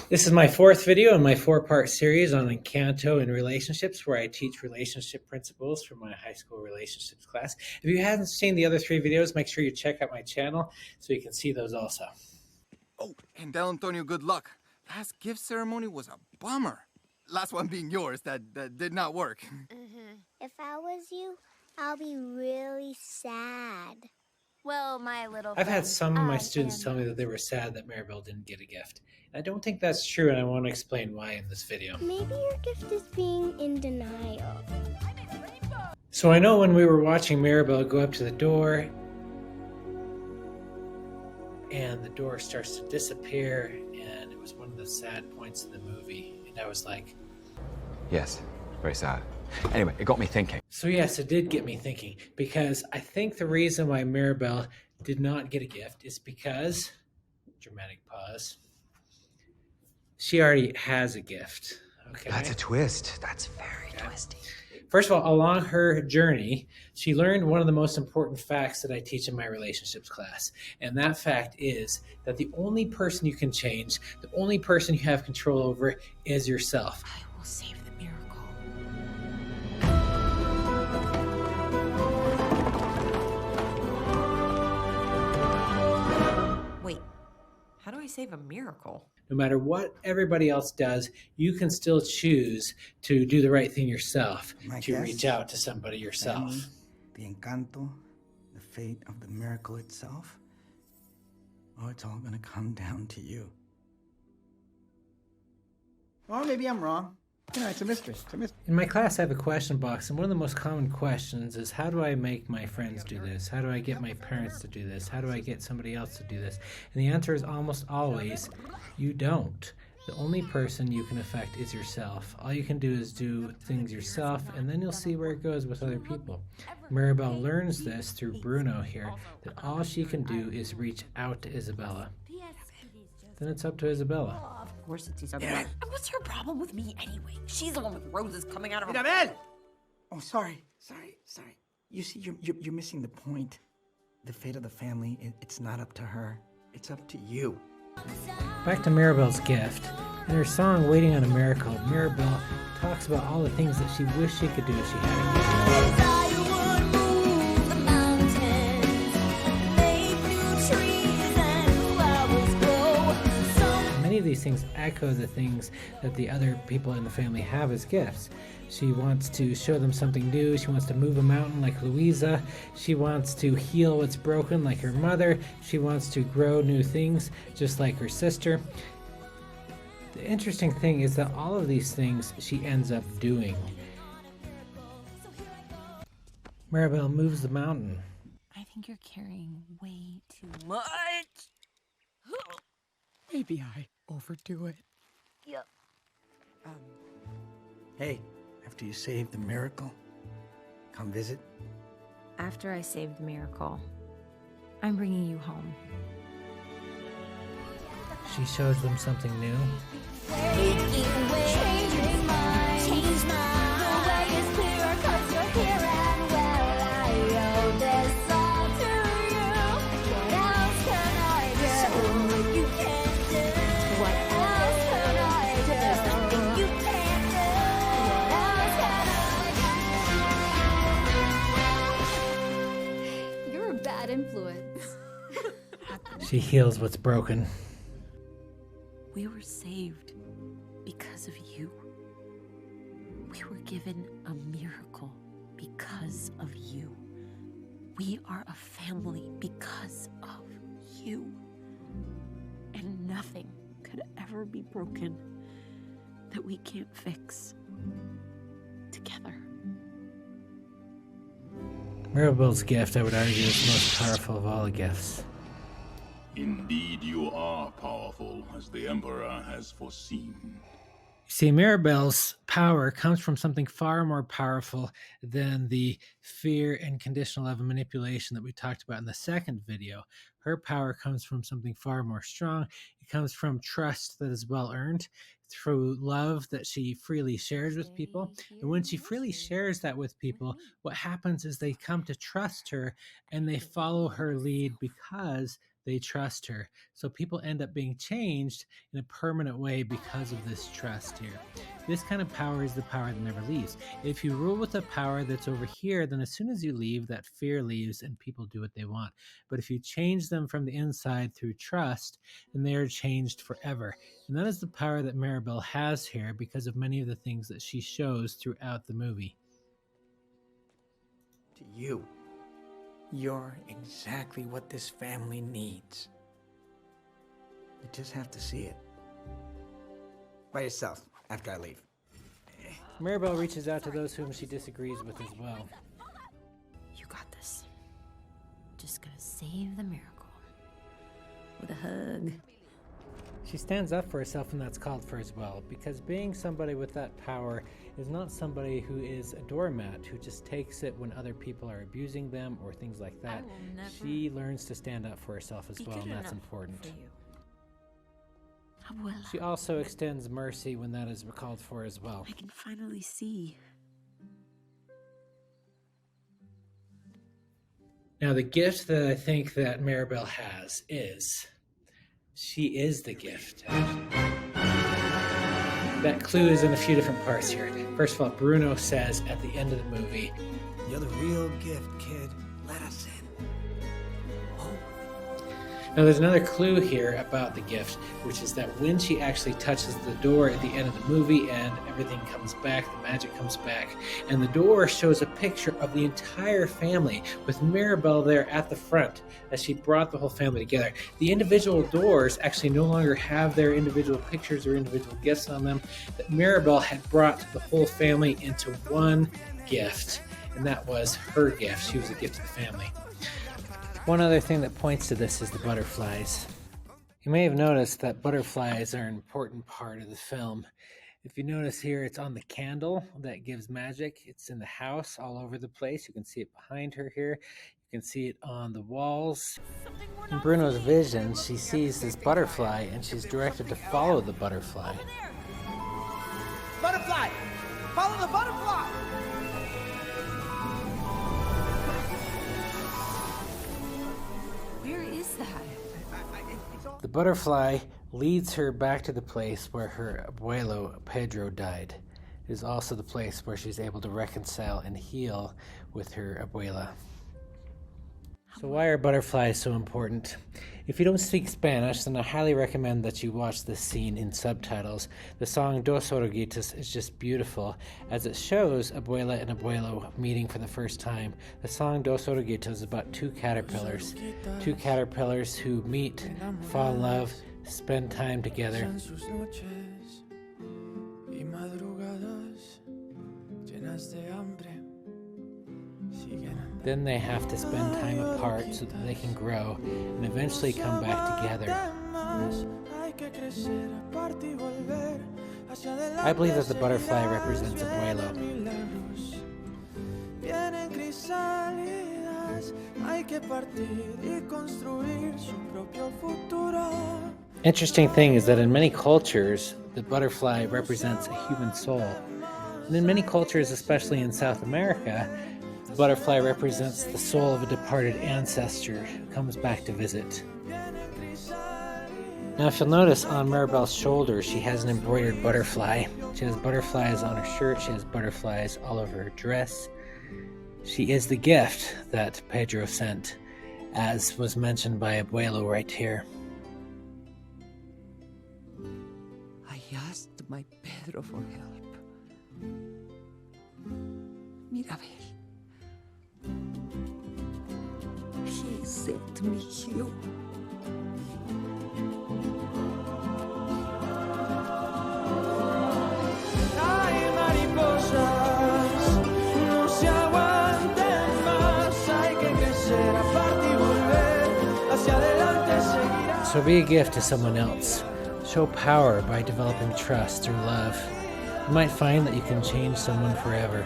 This is my fourth video in my four-part series on Encanto and relationships, where I teach relationship principles for my high school relationships class. If you haven't seen the other three videos, make sure you check out my channel so you can see those also. Oh, and Del Antonio, good luck. Last gift ceremony was a bummer. Last one being yours, that did not work. If I was you, I'll be really sad. Well, my little I've had friend, some of my I students am tell me that they were sad that Mirabel didn't get a gift. I don't think that's true, and I want to explain why in this video. Maybe your gift is being in denial. So I know when we were watching Mirabel go up to the door, and the door starts to disappear, and it was one of the sad points in the movie, and I was like, Yes, very sad. Anyway, it got me thinking. so yes, it did get me thinking, because I think the reason why Mirabel did not get a gift is because, dramatic pause, she already has a gift. Okay. That's a twist. That's very twisty. First of all, along her journey, she learned one of the most important facts that I teach in my relationships class. And that fact is that the only person you can change, the only person you have control over is yourself. I will save the miracle. Wait, how do I save a miracle? No matter what everybody else does, you can still choose to do the right thing yourself, to reach out to somebody yourself. Family, the Encanto, the fate of the miracle itself. Oh, it's all gonna come down to you. Or maybe I'm wrong. You know, it's a mystery. It's a mystery. In my class, I have a question box, and one of the most common questions is, how do I make my friends do this? How do I get my parents to do this? How do I get somebody else to do this? And the answer is almost always, you don't. The only person you can affect is yourself. All you can do is do things yourself, and then you'll see where it goes with other people. Mirabel learns this through Bruno here, that all she can do is reach out to Isabella. Then it's up to Isabella. Of course it's Isabella. And what's her problem with me anyway? She's the one with roses coming out of her... Mirabel! Oh, sorry. You see, you're missing the point. The fate of the family, it's not up to her. It's up to you. Back to Mirabel's gift. In her song, Waiting on a Miracle, Mirabel talks about all the things that she wished she could do if she had a gift. Many of these things echo the things that the other people in the family have as gifts. She wants to show them something new. She wants to move a mountain like Louisa. She wants to heal what's broken like her mother. She wants to grow new things just like her sister. The interesting thing is that all of these things she ends up doing. Mirabel moves the mountain. I think you're carrying way too much. Maybe I overdo it. Yep. Hey, after you save the miracle, come visit. After I save the miracle, I'm bringing you home. She shows them something new. You're a bad influence. She heals what's broken. We were saved because of you. We were given a miracle because of you. We are a family because of you. And nothing could ever be broken that we can't fix together. Mirabel's gift, I would argue, is the most powerful of all the gifts. Indeed, you are powerful, as the Emperor has foreseen. You see, Mirabel's power comes from something far more powerful than the fear and conditional love and manipulation that we talked about in the second video. Her power comes from something far more strong. It comes from trust that is well earned, through love that she freely shares with people. And when she freely shares that with people, what happens is they come to trust her and they follow her lead because they trust her. So people end up being changed in a permanent way because of this trust here. This kind of power is the power that never leaves. If you rule with a power that's over here, then as soon as you leave, that fear leaves and people do what they want. But if you change them from the inside through trust, then they are changed forever. And that is the power that Mirabel has here because of many of the things that she shows throughout the movie. To you, you're exactly what this family needs. You just have to see it. By yourself, after I leave. Mirabel reaches out to those whom she disagrees with as well. You got this. Just gonna save the miracle. With a hug. She stands up for herself, and that's called for as well, because being somebody with that power is not somebody who is a doormat, who just takes it when other people are abusing them or things like that. She learns to stand up for herself as well, and that's important. She also extends mercy when that is called for as well. I can finally see. Now, the gift that I think that Mirabel has is she is the gift. That clue is in a few different parts here. First of all, Bruno says at the end of the movie, "You're the real gift, kid. Let us in." Now there's another clue here about the gift, which is that when she actually touches the door at the end of the movie and everything comes back, the magic comes back, and the door shows a picture of the entire family with Mirabel there at the front as she brought the whole family together. The individual doors actually no longer have their individual pictures or individual gifts on them. That Mirabel had brought the whole family into one gift, and that was her gift. She was a gift to the family. One other thing that points to this is the butterflies. You may have noticed that butterflies are an important part of the film. If you notice here, it's on the candle that gives magic. It's in the house all over the place. You can see it behind her here. You can see it on the walls. In Bruno's vision, she sees this butterfly and she's directed to follow the butterfly. Butterfly! Follow the butterfly! Where is that? The butterfly leads her back to the place where her abuelo Pedro died. It is also the place where she's able to reconcile and heal with her abuela. So why are butterflies so important? If you don't speak Spanish, then I highly recommend that you watch this scene in subtitles. The song Dos Oruguitas is just beautiful, as it shows abuela and abuelo meeting for the first time. The song Dos Oruguitas is about two caterpillars who meet, fall in love, spend time together. Then they have to spend time apart so that they can grow and eventually come back together. I believe that the butterfly represents abuelo. Interesting thing is that in many cultures, the butterfly represents a human soul. And in many cultures, especially in South America, the butterfly represents the soul of a departed ancestor who comes back to visit. Now, if you'll notice on Mirabel's shoulder, she has an embroidered butterfly. She has butterflies on her shirt. She has butterflies all over her dress. She is the gift that Pedro sent, as was mentioned by Abuelo right here. I asked my Pedro for help. Mirabel. He sent me you. So be a gift to someone else. Show power by developing trust through love. You might find that you can change someone forever.